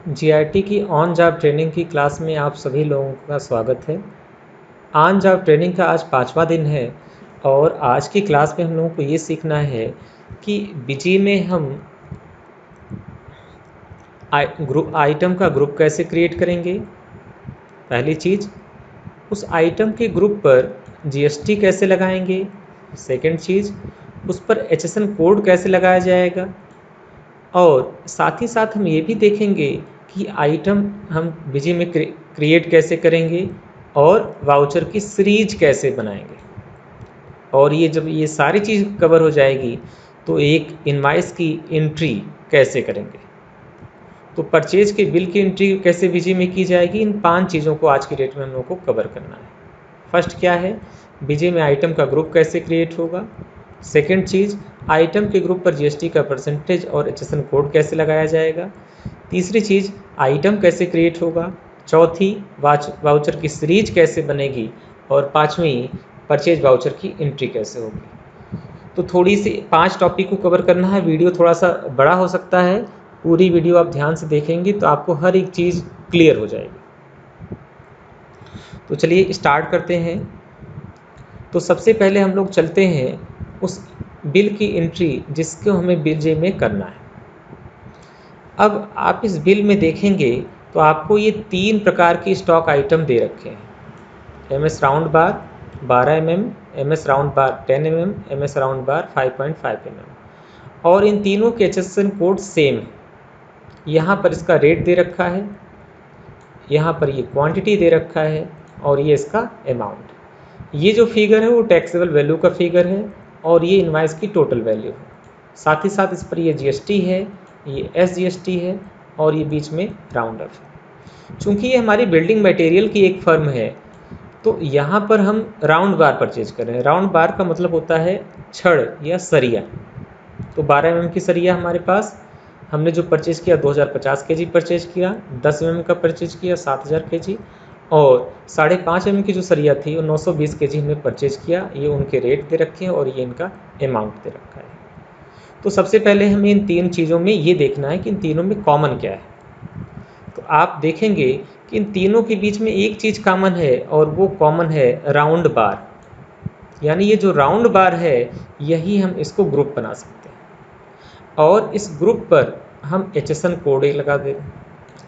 GIT की on job training की class में आप सभी लोगों का स्वागत है। ऑन जॉब ट्रेनिंग का आज 5वां दिन है और आज की क्लास में हम लोगों को ये सीखना है कि बिजी में हम आइटम का ग्रुप कैसे क्रिएट करेंगे। पहली चीज़, उस आइटम के ग्रुप पर जीएसटी कैसे लगाएंगे। सेकंड चीज़, उस पर एचएसएन कोड कैसे लगाया जाएगा। और साथ ही साथ हम ये भी देखेंगे कि आइटम हम बिजी में क्रिएट कैसे करेंगे और वाउचर की सीरीज कैसे बनाएंगे। और ये जब ये सारी चीज़ कवर हो जाएगी तो एक इनवॉइस की एंट्री कैसे करेंगे। तो परचेज के बिल की एंट्री कैसे बिजी में की जाएगी, इन 5 चीज़ों को आज की डेट में हम लोग को कवर करना है। फर्स्ट क्या है, बिजी में आइटम का ग्रुप कैसे क्रिएट होगा। सेकंड चीज़, आइटम के ग्रुप पर जीएसटी का परसेंटेज और एचएसएन कोड कैसे लगाया जाएगा। तीसरी चीज़, आइटम कैसे क्रिएट होगा। चौथी, वाउचर की सीरीज कैसे बनेगी। और पांचवी, परचेज वाउचर की एंट्री कैसे होगी। तो थोड़ी सी 5 टॉपिक को कवर करना है। वीडियो थोड़ा सा बड़ा हो सकता है, पूरी वीडियो आप ध्यान से देखेंगे तो आपको हर एक चीज़ क्लियर हो जाएगी। तो चलिए स्टार्ट करते हैं। तो सबसे पहले हम लोग चलते हैं उस बिल की एंट्री जिसको हमें बिल जे में करना है। अब आप इस बिल में देखेंगे तो आपको ये 3 प्रकार की स्टॉक आइटम दे रखे हैं। एमएस राउंड बार 12 mm, एमएस राउंड बार 10 mm, एमएस राउंड बार 5.5 mm। और इन तीनों के एचएसएन कोड सेम है। यहाँ पर इसका रेट दे रखा है, यहाँ पर ये क्वांटिटी दे रखा है और ये इसका अमाउंट। ये जो फिगर है वो टैक्सेबल वैल्यू का फिगर है और ये इनवाइस की टोटल वैल्यू है। साथ ही साथ इस पर ये जीएसटी है, ये एसजीएसटी है और ये बीच में राउंड अप है। चूँकि ये हमारी बिल्डिंग मटेरियल की एक फर्म है तो यहाँ पर हम राउंड बार परचेज कर रहे हैं। राउंड बार का मतलब होता है छड़ या सरिया। तो 12 mm की सरिया हमारे पास, हमने जो परचेज किया 2050 kg परचेज किया, 10 mm का परचेज किया 7000 kg और 5.5 mm की जो सरिया थी वो 920 kg हमने परचेज किया। ये उनके रेट दे रखे हैं और ये इनका अमाउंट दे रखा है। तो सबसे पहले हमें इन 3 चीज़ों में ये देखना है कि इन तीनों में कॉमन क्या है। तो आप देखेंगे कि इन तीनों के बीच में एक चीज़ कॉमन है और वो कॉमन है राउंड बार। यानी ये जो राउंड बार है यही हम इसको ग्रुप बना सकते हैं और इस ग्रुप पर हम एचएसएन कोड एक लगा दें।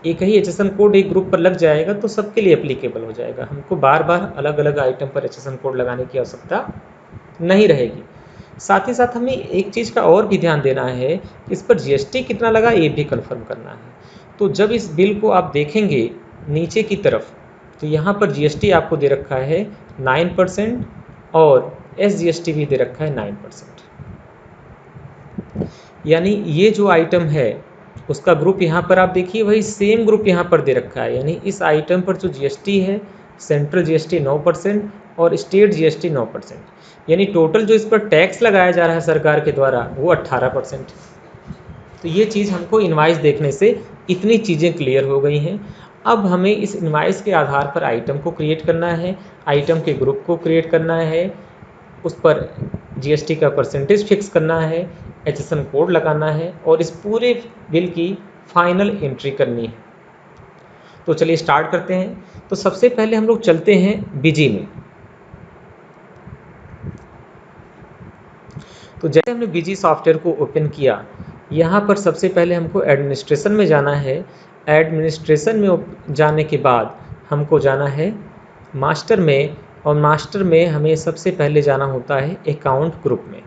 एक ही एचएसएन कोड एक ग्रुप पर लग जाएगा तो सबके लिए एप्लीकेबल हो जाएगा। हमको बार बार अलग अलग आइटम पर एचएसएन कोड लगाने की आवश्यकता नहीं रहेगी। साथ ही साथ हमें एक चीज़ का और भी ध्यान देना है, इस पर जीएसटी कितना लगा ये भी कंफर्म करना है। तो जब इस बिल को आप देखेंगे नीचे की तरफ तो यहाँ पर जीएसटी आपको दे रखा है 9% और एसजीएसटी भी दे रखा है 9%। यानी ये जो आइटम है उसका ग्रुप यहाँ पर आप देखिए वही सेम ग्रुप यहाँ पर दे रखा है। यानी इस आइटम पर जो जीएसटी है, सेंट्रल जीएसटी 9% और स्टेट जीएसटी 9%। यानी टोटल जो इस पर टैक्स लगाया जा रहा है सरकार के द्वारा वो 18%। तो ये चीज़ हमको इनवाइस देखने से इतनी चीज़ें क्लियर हो गई हैं। अब हमें इस इनवाइस के आधार पर आइटम को क्रिएट करना है, आइटम के ग्रुप को क्रिएट करना है, उस पर जीएसटी का परसेंटेज फिक्स करना है, एचएसएन कोड लगाना है और इस पूरे बिल की फाइनल एंट्री करनी है। तो चलिए स्टार्ट करते हैं। तो सबसे पहले हम लोग चलते हैं बिजी में। तो जैसे हमने बिजी सॉफ्टवेयर को ओपन किया, यहाँ पर सबसे पहले हमको एडमिनिस्ट्रेशन में जाना है। एडमिनिस्ट्रेशन में जाने के बाद हमको जाना है मास्टर में और मास्टर में हमें सबसे पहले जाना होता है अकाउंट ग्रुप में।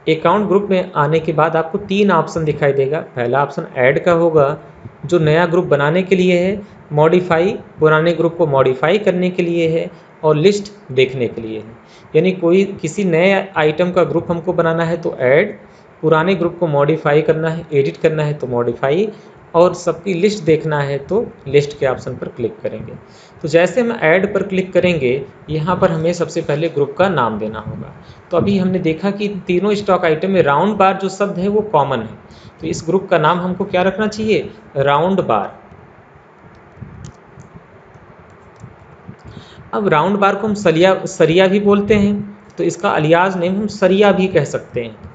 अकाउंट ग्रुप में आने के बाद आपको 3 ऑप्शन दिखाई देगा। पहला ऑप्शन ऐड का होगा जो नया ग्रुप बनाने के लिए है, मॉडिफाई पुराने ग्रुप को मॉडिफाई करने के लिए है और लिस्ट देखने के लिए है। यानी कोई किसी नए आइटम का ग्रुप हमको बनाना है तो ऐड, पुराने ग्रुप को मॉडिफाई करना है, एडिट करना है तो मॉडिफाई और सबकी लिस्ट देखना है तो लिस्ट के ऑप्शन पर क्लिक करेंगे। तो जैसे हम ऐड पर क्लिक करेंगे यहाँ पर हमें सबसे पहले ग्रुप का नाम देना होगा। तो अभी हमने देखा कि तीनों स्टॉक आइटम में राउंड बार जो शब्द है वो कॉमन है। तो इस ग्रुप का नाम हमको क्या रखना चाहिए, राउंड बार। अब राउंड बार को हम सरिया भी बोलते हैं तो इसका अलियास नेम हम सरिया भी कह सकते हैं।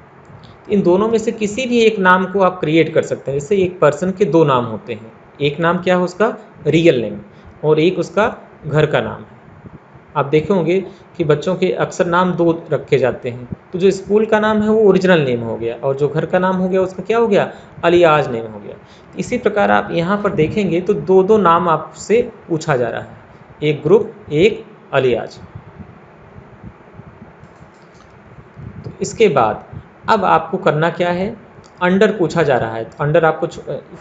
इन दोनों में से किसी भी एक नाम को आप क्रिएट कर सकते हैं। जैसे एक पर्सन के 2 नाम होते हैं, एक नाम क्या है उसका, रियल नेम, और एक उसका घर का नाम है। आप देखे होंगे कि बच्चों के अक्सर नाम दो रखे जाते हैं, तो जो स्कूल का नाम है वो ओरिजिनल नेम हो गया, और जो घर का नाम हो गया उसका क्या हो गया, अलियाज नेम हो गया। इसी प्रकार आप यहाँ पर देखेंगे तो दो दो नाम आपसे पूछा जा रहा है, एक ग्रुप एक अलियाज। तो इसके बाद अब आपको करना क्या है, अंडर पूछा जा रहा है, तो अंडर आपको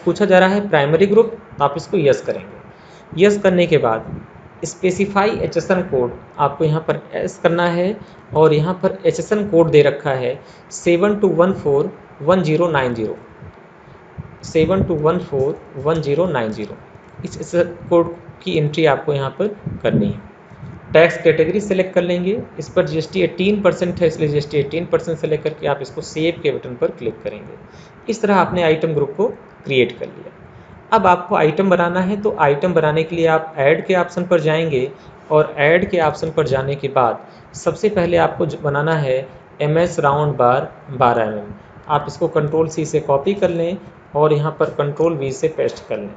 पूछा जा रहा है प्राइमरी ग्रुप, तो आप इसको यस करेंगे। यस करने के बाद स्पेसिफाई एचएसएन कोड आपको यहाँ पर एस करना है, और यहाँ पर एचएसएन कोड दे रखा है 72141090, 72141090। इस कोड की एंट्री आपको यहाँ पर करनी है। टैक्स कैटेगरी सेलेक्ट कर लेंगे, इस पर जीएसटी 18% है, इसलिए जीएसटी 18% सेलेक्ट करके आप इसको सेव के बटन पर क्लिक करेंगे। इस तरह आपने आइटम ग्रुप को क्रिएट कर लिया। अब आपको आइटम बनाना है, तो आइटम बनाने के लिए आप ऐड के ऑप्शन पर जाएंगे, और ऐड के ऑप्शन पर जाने के बाद सबसे पहले आपको बनाना है MS राउंड बार 12 mm। आप इसको कंट्रोल C से कॉपी कर लें और यहाँ पर कंट्रोल V से पेस्ट कर लें,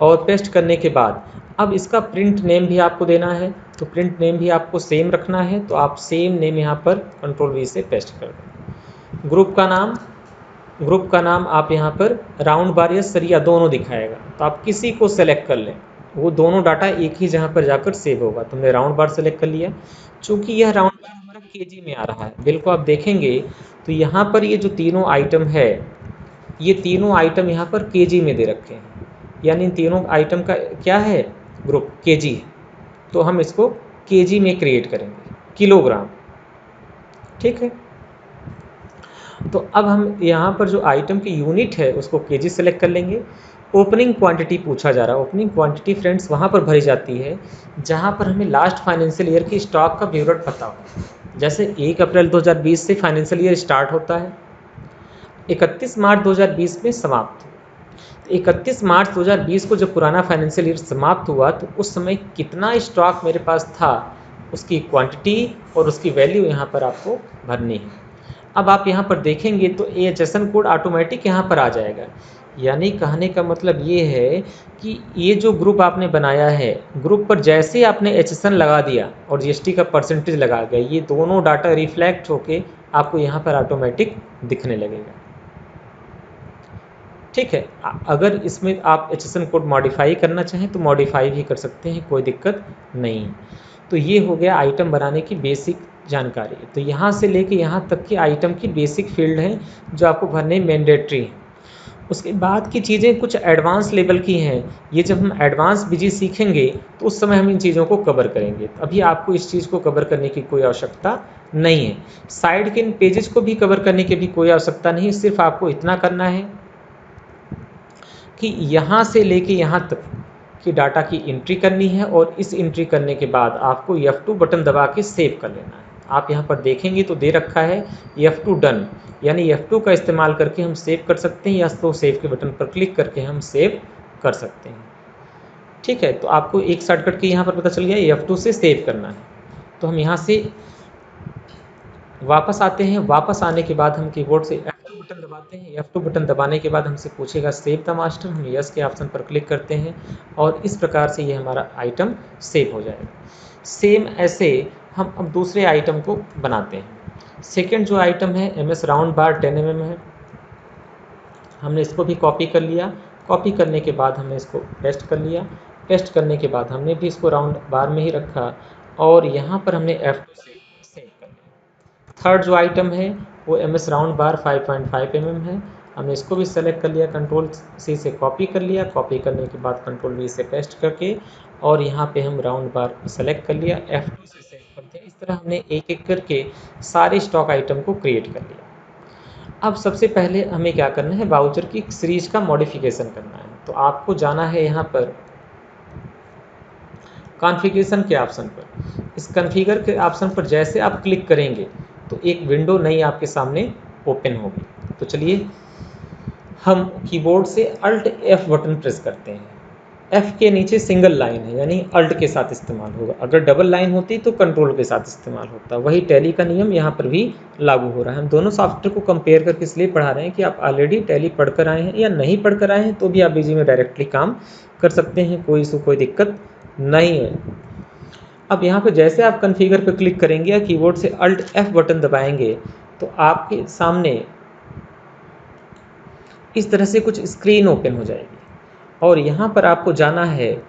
और पेस्ट करने के बाद अब इसका प्रिंट नेम भी आपको देना है, तो प्रिंट नेम भी आपको सेम रखना है, तो आप सेम नेम यहाँ पर कंट्रोल V से पेस्ट कर दें। ग्रुप का नाम आप यहाँ पर राउंड बार या सरिया दोनों दिखाएगा, तो आप किसी को सेलेक्ट कर लें, वो दोनों डाटा एक ही जगह पर जाकर सेव होगा। तुमने राउंड बार सेलेक्ट कर लिया, चूंकि यह राउंड बार हमारा केजी में आ रहा है, बिल को आप देखेंगे तो यहाँ पर ये जो तीनों आइटम है, ये तीनों आइटम यहाँ पर केजी में दे रखे हैं, यानी तीनों आइटम का क्या है, ग्रुप केजी है, तो हम इसको केजी में क्रिएट करेंगे, किलोग्राम। ठीक है, तो अब हम यहाँ पर जो आइटम की यूनिट है उसको केजी सेलेक्ट कर लेंगे। ओपनिंग क्वांटिटी पूछा जा रहा है, ओपनिंग क्वांटिटी फ्रेंड्स वहाँ पर भरी जाती है जहाँ पर हमें लास्ट फाइनेंशियल ईयर की स्टॉक का विवरण पता हो। जैसे 1 अप्रैल 2020 से फाइनेंशियल ईयर स्टार्ट होता है, 31 मार्च 2020 में समाप्त हो। 31 मार्च 2020 को जब पुराना फाइनेंशियल ईयर समाप्त हुआ तो उस समय कितना स्टॉक मेरे पास था, उसकी क्वांटिटी और उसकी वैल्यू यहाँ पर आपको भरनी है। अब आप यहाँ पर देखेंगे तो एचएसएन कोड ऑटोमेटिक यहाँ पर आ जाएगा, यानी कहने का मतलब ये है कि ये जो ग्रुप आपने बनाया है, ग्रुप पर जैसे आपने एचएसएन लगा दिया और जीएसटी का परसेंटेज लगा गया, ये दोनों डाटा रिफ्लेक्ट होके आपको यहाँ पर ऑटोमेटिक दिखने लगेगा। ठीक है, अगर इसमें आप एचएसएन कोड मॉडिफाई करना चाहें तो मॉडिफाई भी कर सकते हैं, कोई दिक्कत नहीं। तो ये हो गया आइटम बनाने की बेसिक जानकारी। तो यहाँ से लेके यहाँ तक की आइटम की बेसिक फील्ड हैं जो आपको भरने मैंडेटरी हैं। उसके बाद की चीज़ें कुछ एडवांस लेवल की हैं, ये जब हम एडवांस बीजी सीखेंगे तो उस समय हम इन चीज़ों को कवर करेंगे। तो अभी आपको इस चीज़ को कवर करने की कोई आवश्यकता नहीं है। साइड के इन पेजेस को भी कवर करने की भी कोई आवश्यकता नहीं, सिर्फ आपको इतना करना है कि यहाँ से लेके यहाँ तक की डाटा की एंट्री करनी है, और इस एंट्री करने के बाद आपको F2 बटन दबा के सेव कर लेना है। आप यहाँ पर देखेंगे तो दे रखा है F2 डन, यानी F2 का इस्तेमाल करके हम सेव कर सकते हैं, या तो सेव के बटन पर क्लिक करके हम सेव कर सकते हैं। ठीक है, तो आपको एक शॉर्टकट की यहाँ पर पता चल गया, F2 से सेव करना है। तो हम यहाँ से वापस आते हैं, वापस आने के बाद हम कीबोर्ड से F2 बटन दबाते हैं। F2 बटन दबाने के बाद हमसे पूछेगा सेव द मास्टर, हम यस के ऑप्शन पर क्लिक करते हैं, और इस प्रकार से ये हमारा आइटम सेव हो जाएगा। सेम ऐसे हम अब दूसरे आइटम को बनाते हैं। सेकेंड जो आइटम है MS राउंड बार 10 mm है, हमने इसको भी कॉपी कर लिया। कॉपी करने के बाद हमने इसको पेस्ट कर लिया। पेस्ट करने के बाद हमने भी इसको राउंड बार में ही रखा, और यहाँ पर हमने F2 से सेव कर लिया। थर्ड जो आइटम है वो MS राउंड बार 5.5 mm है, हमने इसको भी सेलेक्ट कर लिया, कंट्रोल C से कॉपी कर लिया। कॉपी करने के बाद कंट्रोल V से पेस्ट करके, और यहाँ पे हम राउंड बार सेलेक्ट कर लिया, F2 से सेव करते हैं। इस तरह हमने एक एक करके सारे स्टॉक आइटम को क्रिएट कर लिया। अब सबसे पहले हमें क्या करना है, वाउचर की सीरीज का मॉडिफिकेशन करना है। तो आपको जाना है यहाँ पर कॉन्फ़िगरेशन के ऑप्शन पर। इस कॉन्फ़िगर के ऑप्शन पर जैसे आप क्लिक करेंगे तो एक विंडो नई आपके सामने ओपन होगी। तो चलिए हम कीबोर्ड से Alt F बटन प्रेस करते हैं। एफ के नीचे सिंगल लाइन है, यानी अल्ट के साथ इस्तेमाल होगा। अगर डबल लाइन होती तो कंट्रोल के साथ इस्तेमाल होता। वही टैली का नियम यहाँ पर भी लागू हो रहा है। हम दोनों सॉफ्टवेयर को कंपेयर करके इसलिए पढ़ा रहे हैं कि आप ऑलरेडी टैली पढ़कर आए हैं या नहीं पढ़कर आए हैं तो भी आप बीजी में डायरेक्टली काम कर सकते हैं, कोई इशू कोई दिक्कत नहीं है। अब यहाँ पर जैसे आप कन्फिगर पर क्लिक करेंगे या कीबोर्ड से अल्ट एफ बटन दबाएंगे तो आपके सामने इस तरह से कुछ स्क्रीन ओपन हो जाएगी और यहाँ पर आपको जाना है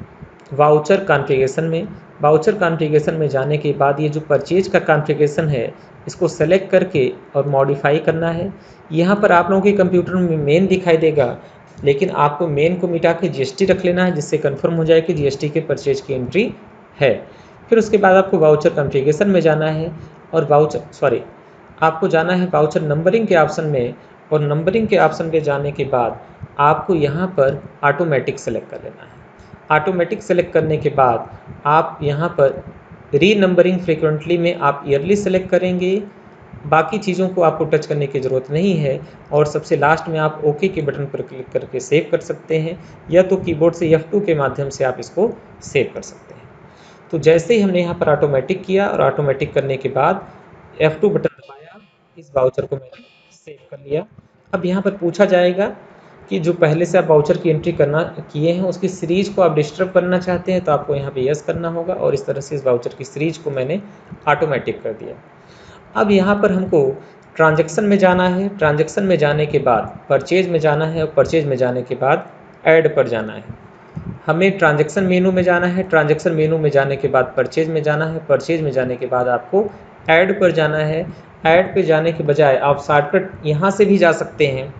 वाउचर कॉन्फ़िगरेशन में। वाउचर कॉन्फ़िगरेशन में जाने के बाद ये जो परचेज का कॉन्फ़िगरेशन है इसको सेलेक्ट करके और मॉडिफाई करना है। यहाँ पर आप लोगों के कंप्यूटर में मेन दिखाई देगा, लेकिन आपको मेन को मिटा के जीएसटी रख लेना है, जिससे कंफर्म हो जाए कि जीएसटी के परचेज की एंट्री है। फिर उसके बाद आपको वाउचर कॉन्फ़िगरेशन में जाना है और आपको जाना है वाउचर नंबरिंग के ऑप्शन में, और नंबरिंग के ऑप्शन पे जाने के बाद आपको यहाँ पर ऑटोमेटिक सेलेक्ट कर लेना है। ऑटोमेटिक सेलेक्ट करने के बाद आप यहाँ पर री नंबरिंग फ्रिक्वेंटली में आप ईयरली सेलेक्ट करेंगे। बाकी चीज़ों को आपको टच करने की ज़रूरत नहीं है। और सबसे लास्ट में आप ओके के बटन पर क्लिक करके सेव कर सकते हैं, या तो कीबोर्ड से F2 के माध्यम से आप इसको सेव कर सकते हैं। तो जैसे ही हमने यहाँ पर ऑटोमेटिक किया और ऑटोमेटिक करने के बाद F2 बटन दबाया, इस वाउचर को मैंने सेव कर लिया। अब यहाँ पर पूछा जाएगा कि जो पहले से आप वाउचर की एंट्री किए हैं उसकी सीरीज को आप डिस्टर्ब करना चाहते हैं, तो आपको यहाँ पे यस करना होगा। और इस तरह से इस वाउचर की सीरीज को मैंने ऑटोमेटिक कर दिया। अब यहाँ पर हमको ट्रांजैक्शन में जाना है। ट्रांजैक्शन में जाने के बाद परचेज में जाना है और परचेज में जाने के बाद ऐड पर जाना है। हमें ट्रांजैक्शन मेनू में जाना है। ट्रांजैक्शन मेनू में जाने के बाद परचेज में जाना है। परचेज में जाने के बाद आपको ऐड पर जाना है। ऐड पे जाने के बजाय आप शॉर्टकट यहाँ से भी जा सकते हैं।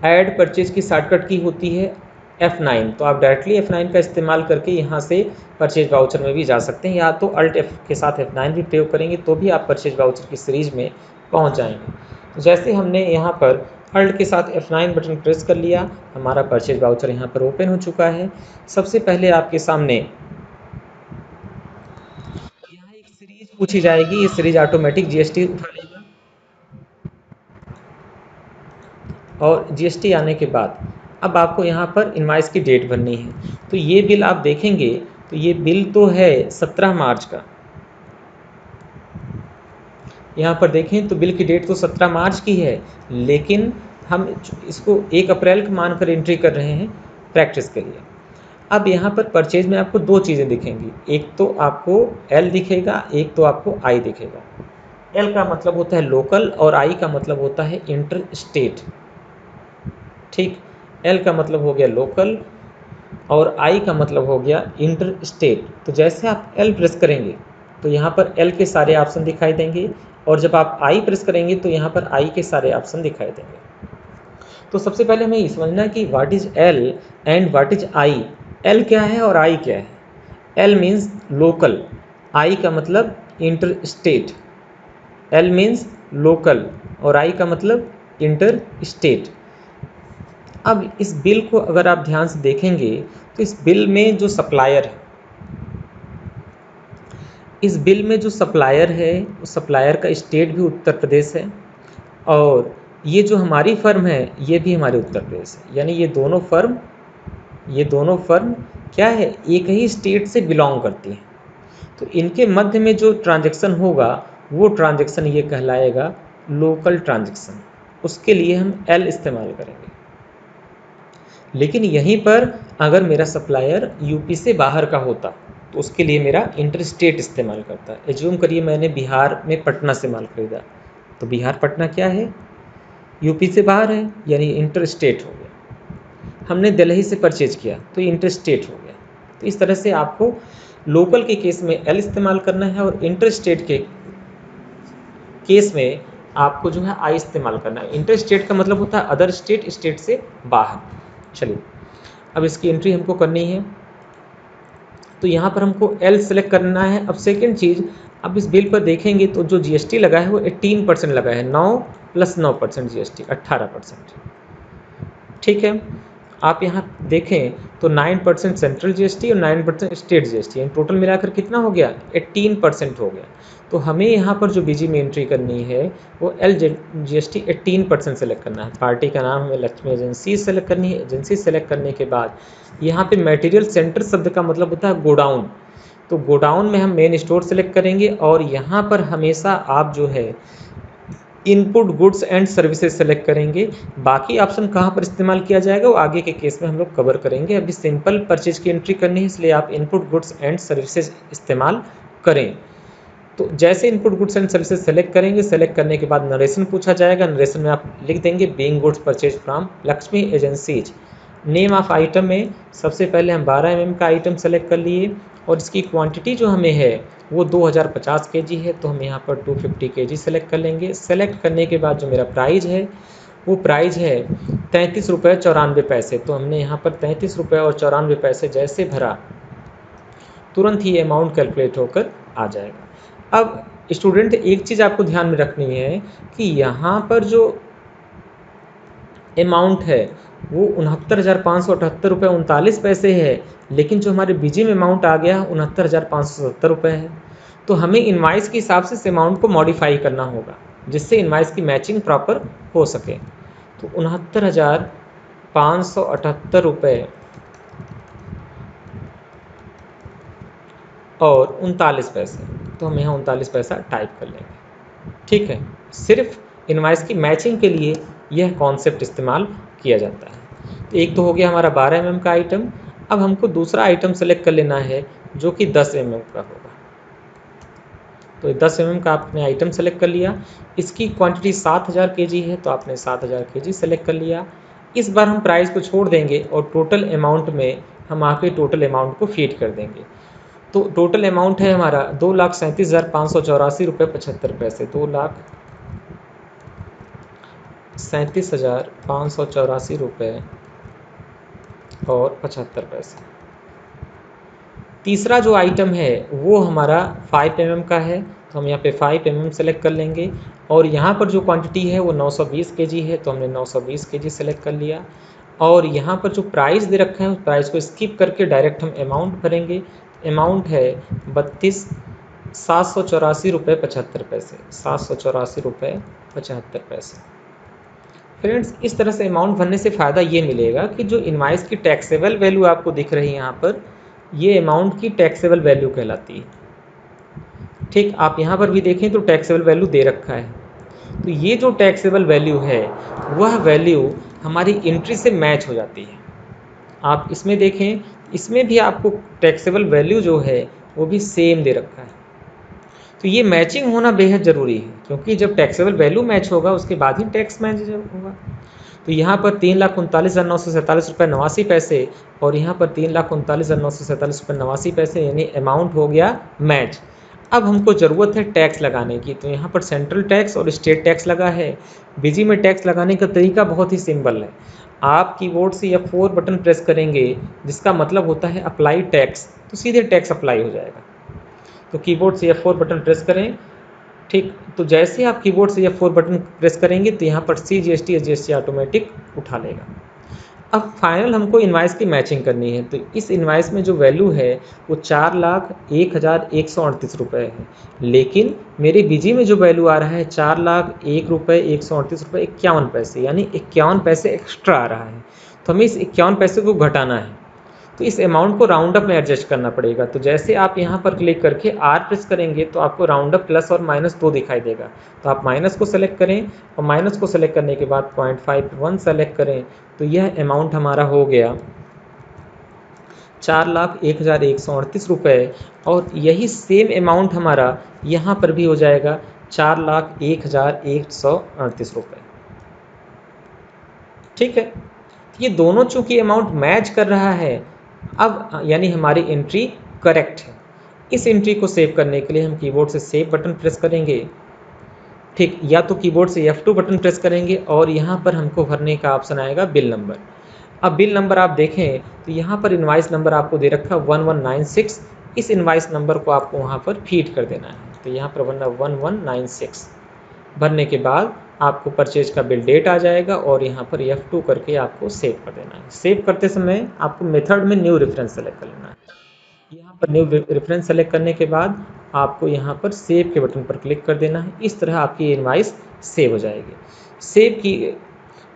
ऐड परचेज की शॉर्टकट की होती है F9, तो आप डायरेक्टली F9 का इस्तेमाल करके यहाँ से परचेज वाउचर में भी जा सकते हैं, या तो अल्ट F के साथ F9 भी प्रयोग करेंगे तो भी आप परचेज वाउचर की सीरीज में पहुँच जाएंगे। तो जैसे हमने यहाँ पर अल्ट के साथ F9 बटन प्रेस कर लिया, हमारा परचेज वाउचर यहाँ पर ओपन हो चुका है। सबसे पहले आपके सामने यहाँ एक सीरीज पूछी जाएगी, ये सीरीज ऑटोमेटिक जीएसटी उठा लेगा। और जीएसटी आने के बाद अब आपको यहाँ पर इनवाइस की डेट भरनी है। तो ये बिल आप देखेंगे तो ये बिल तो है 17 मार्च का। यहाँ पर देखें तो बिल की डेट तो 17 मार्च की है, लेकिन हम इसको 1 अप्रैल का मानकर एंट्री कर रहे हैं प्रैक्टिस के लिए। अब यहाँ पर परचेज में आपको दो चीज़ें दिखेंगी, एक तो आपको एल दिखेगा, एक तो आपको आई दिखेगा। एल का मतलब होता है लोकल और आई का मतलब होता है इंटर स्टेट। ठीक, एल का मतलब हो गया लोकल और आई का मतलब हो गया इंटर स्टेट। तो जैसे आप एल प्रेस करेंगे तो यहाँ पर एल के सारे ऑप्शन दिखाई देंगे, और जब आप आई प्रेस करेंगे तो यहाँ पर आई के सारे ऑप्शन दिखाई देंगे। तो सबसे पहले हमें ये समझना है कि what is L and what is I. L क्या है और आई क्या है। एल मीन्स लोकल, आई का मतलब inter state. L means local और आई का मतलब इंटर स्टेट। अब इस बिल को अगर आप ध्यान से देखेंगे तो इस बिल में जो सप्लायर है, इस बिल में जो सप्लायर है उस सप्लायर का स्टेट भी उत्तर प्रदेश है, और ये जो हमारी फर्म है ये भी हमारे उत्तर प्रदेश है। यानी ये दोनों फर्म क्या है, एक ही स्टेट से बिलोंग करती हैं। तो इनके मध्य में जो ट्रांजैक्शन होगा वो ट्रांजैक्शन ये कहलाएगा लोकल ट्रांजैक्शन। उसके लिए हम एल इस्तेमाल करेंगे। लेकिन यहीं पर अगर मेरा सप्लायर यूपी से बाहर का होता तो उसके लिए मेरा इंटर स्टेट इस्तेमाल करता। एज्यूम करिए मैंने बिहार में पटना से माल खरीदा, तो बिहार पटना क्या है, यूपी से बाहर है, यानी इंटर स्टेट हो गया। हमने दिल्ली से परचेज किया तो इंटर स्टेट हो गया। तो इस तरह से आपको लोकल के केस में एल इस्तेमाल करना है और इंटर स्टेट के केस में आपको जो है आई इस्तेमाल करना है। इंटर स्टेट का मतलब होता है अदर स्टेट, स्टेट से बाहर। चलिए अब इसकी एंट्री हमको करनी है, तो यहाँ पर हमको एल सेलेक्ट करना है। अब सेकंड चीज़, अब इस बिल पर देखेंगे तो जो जीएसटी लगा है वो 18% लगा है, 9 + 9% जीएसटी 18%। ठीक है, आप यहाँ देखें तो 9% सेंट्रल जीएसटी और 9% स्टेट जीएसटी, टोटल मिलाकर कितना हो गया, 18% हो गया। तो हमें यहाँ पर जो बीजी में एंट्री करनी है वो एल जीएसटी 18% सेलेक्ट करना है। पार्टी का नाम हमें लक्ष्मी एजेंसी सेलेक्ट करनी है। एजेंसी सेलेक्ट करने के बाद यहाँ पे मटेरियल सेंटर शब्द का मतलब होता है गोडाउन, तो गोडाउन में हम मेन स्टोर सेलेक्ट करेंगे और यहाँ पर हमेशा आप जो है input goods and services select करेंगे। बाकी ऑप्शन कहाँ पर इस्तेमाल किया जाएगा वो आगे के केस में हम लोग कवर करेंगे। अभी सिंपल परचेज की एंट्री करनी है, इसलिए आप इनपुट गुड्स एंड सर्विसेज इस्तेमाल करें। तो जैसे input goods and services select करेंगे, सेलेक्ट करने के बाद नरेशन पूछा जाएगा। नरेशन में आप लिख देंगे being goods purchase from Lakshmi agencies. Name of item में सबसे पहले हम 12 mm का आइटम सेलेक्ट कर लिए और इसकी क्वांटिटी जो हमें है वो 2050 kg है, तो हम यहाँ पर 250 kg सेलेक्ट कर लेंगे। सेलेक्ट करने के बाद जो मेरा प्राइस है वो प्राइस है 33 रुपये 94 पैसे, तो हमने यहाँ पर 33 रुपये और 94 पैसे जैसे भरा तुरंत ही अमाउंट कैलकुलेट होकर आ जाएगा। अब स्टूडेंट एक चीज़ आपको ध्यान में रखनी है कि यहाँ पर जो अमाउंट है वो 69,578 रुपये 39 पैसे है, लेकिन जो हमारे बीजी में अमाउंट आ गया 69,570 रुपये है। तो हमें इनवाइस के हिसाब से इस अमाउंट को मॉडिफाई करना होगा जिससे इनवाइस की मैचिंग प्रॉपर हो सके। तो 69,578 रुपये और 39 पैसे, तो हम यहाँ 39 पैसा टाइप कर लेंगे। ठीक है, सिर्फ इनवाइस की मैचिंग के लिए यह कॉन्सेप्ट इस्तेमाल किया जाता है। तो एक तो हो गया हमारा 12 mm का आइटम। अब हमको दूसरा आइटम सेलेक्ट कर लेना है जो कि 10 mm का होगा। तो 10 mm का आपने आइटम सेलेक्ट कर लिया। इसकी क्वांटिटी 7000 kg है, तो आपने 7000 kg सेलेक्ट कर लिया। इस बार हम प्राइस को छोड़ देंगे और टोटल अमाउंट में हम आके टोटल अमाउंट को फीड कर देंगे। तो टोटल अमाउंट है हमारा 2,37,584 रुपये 75 पैसे, 2,37,584 रुपये और 75 पैसे। तीसरा जो आइटम है वो हमारा 5 mm का है, तो हम यहाँ पे 5 mm सेलेक्ट कर लेंगे और यहाँ पर जो क्वांटिटी है वो 920 kg है, तो हमने 920 kg सेलेक्ट कर लिया। और यहाँ पर जो प्राइस दे रखा है उस प्राइस को स्किप करके डायरेक्ट हम अमाउंट भरेंगे। अमाउंट है 32,784 रुपये 75 पैसे, 784 रुपये 75 पैसे। फ्रेंड्स, इस तरह से अमाउंट भरने से फ़ायदा ये मिलेगा कि जो इनवाइस की टैक्सेबल वैल्यू आपको दिख रही है यहाँ पर, ये अमाउंट की टैक्सेबल वैल्यू कहलाती है। ठीक, आप यहाँ पर भी देखें तो टैक्सेबल वैल्यू दे रखा है। तो ये जो टैक्सेबल वैल्यू है वह वैल्यू हमारी एंट्री से मैच हो जाती है। आप इसमें देखें, इसमें भी आपको टैक्सेबल वैल्यू जो है वो भी सेम दे रखा है। तो ये मैचिंग होना बेहद ज़रूरी है, क्योंकि जब टैक्सेबल वैल्यू मैच होगा उसके बाद ही टैक्स मैच होगा। तो यहाँ पर 3,39,947 रुपये 89 पैसे और यहाँ पर 3,39,947 रुपये 89 पैसे, यानी अमाउंट हो गया मैच। अब हमको ज़रूरत है टैक्स लगाने की, तो यहाँ पर सेंट्रल टैक्स और स्टेट टैक्स लगा है। बीजी में टैक्स लगाने का तरीका बहुत ही सिंपल है। आप कीबोर्ड से F4 बटन प्रेस करेंगे जिसका मतलब होता है अप्लाई टैक्स, तो सीधे टैक्स अप्लाई हो जाएगा। तो कीबोर्ड से F4 बटन प्रेस करें। ठीक, तो जैसे आप कीबोर्ड से F4 बटन प्रेस करेंगे तो यहाँ पर CGST या GST ऑटोमेटिक उठा लेगा। अब फाइनल हमको इनवाइस की मैचिंग करनी है। तो इस इनवाइस में जो वैल्यू है वो 4,01,138 रुपये है, लेकिन मेरे बीजी में जो वैल्यू आ रहा है 4,01,138 रुपये 51 पैसे, यानी 51 पैसे एक्स्ट्रा आ रहा है। तो हमें इस 51 पैसे को घटाना है, तो इस अमाउंट को राउंड अप में एडजस्ट करना पड़ेगा। तो जैसे आप यहाँ पर क्लिक करके R प्रेस करेंगे तो आपको राउंड अप प्लस और माइनस 2 दिखाई देगा। तो आप माइनस को सेलेक्ट करें और माइनस को सेलेक्ट करने के बाद 0.51 सेलेक्ट करें, तो यह अमाउंट हमारा हो गया 4,01,138 रुपये। और यही सेम अमाउंट हमारा यहाँ पर भी हो जाएगा 4,01,138 रुपये। ठीक है, ये दोनों चूंकि अमाउंट मैच कर रहा है, अब यानी हमारी एंट्री करेक्ट है। इस एंट्री को सेव करने के लिए हम कीबोर्ड से सेव बटन प्रेस करेंगे। ठीक, या तो कीबोर्ड से F2 बटन प्रेस करेंगे और यहाँ पर हमको भरने का ऑप्शन आएगा बिल नंबर। अब बिल नंबर आप देखें तो यहाँ पर इनवाइस नंबर आपको दे रखा 1196। इस इनवाइस नंबर को आपको वहाँ पर फीड कर देना है। तो यहाँ पर बनना 1196। भरने के बाद आपको परचेज का बिल डेट आ जाएगा और यहाँ पर F2 करके आपको सेव कर देना है। सेव करते समय आपको मेथड में न्यू रेफरेंस सेलेक्ट कर लेना है। यहाँ पर न्यू रेफरेंस सेलेक्ट करने के बाद आपको यहाँ पर सेव के बटन पर क्लिक कर देना है। इस तरह आपकी इनवाइस सेव हो जाएगी। सेव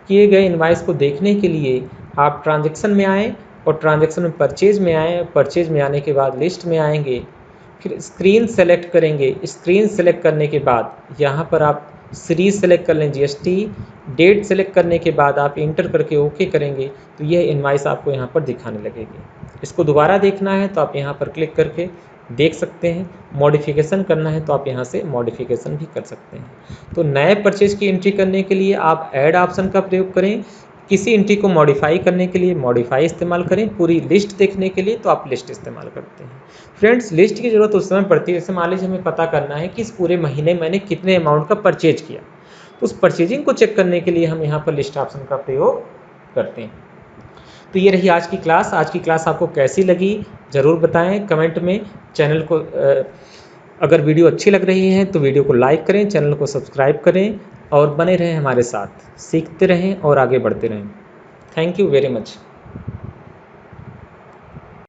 किए गए इनवाइस को देखने के लिए आप ट्रांजैक्शन में आएँ और ट्रांजैक्शन में परचेज में आए। परचेज में आने के बाद लिस्ट में आएंगे, फिर स्क्रीन सेलेक्ट करेंगे। स्क्रीन सेलेक्ट करने के बाद यहाँ पर आप सीरीज सेलेक्ट कर लें, GST डेट सेलेक्ट करने के बाद आप इंटर करके ओके करेंगे तो यह इनवाइस आपको यहाँ पर दिखाने लगेगी। इसको दोबारा देखना है तो आप यहाँ पर क्लिक करके देख सकते हैं। मॉडिफिकेशन करना है तो आप यहाँ से मॉडिफिकेशन भी कर सकते हैं। तो नए परचेज की एंट्री करने के लिए आप ऐड ऑप्शन का प्रयोग करें, किसी एंट्री को मॉडिफाई करने के लिए मॉडिफाई इस्तेमाल करें, पूरी लिस्ट देखने के लिए तो आप लिस्ट इस्तेमाल करते हैं। फ्रेंड्स, लिस्ट की ज़रूरत उस समय पड़ती है, जैसे मान लीजिए हमें पता करना है कि इस पूरे महीने मैंने कितने अमाउंट का परचेज किया, तो उस परचेजिंग को चेक करने के लिए हम यहाँ पर लिस्ट ऑप्शन का प्रयोग करते हैं। तो ये रही आज की क्लास। आज की क्लास आपको कैसी लगी ज़रूर बताएं कमेंट में। चैनल को अगर वीडियो अच्छी लग रही है तो वीडियो को लाइक करें, चैनल को सब्सक्राइब करें और बने रहें हमारे साथ, सीखते रहें और आगे बढ़ते रहें। Thank you very much.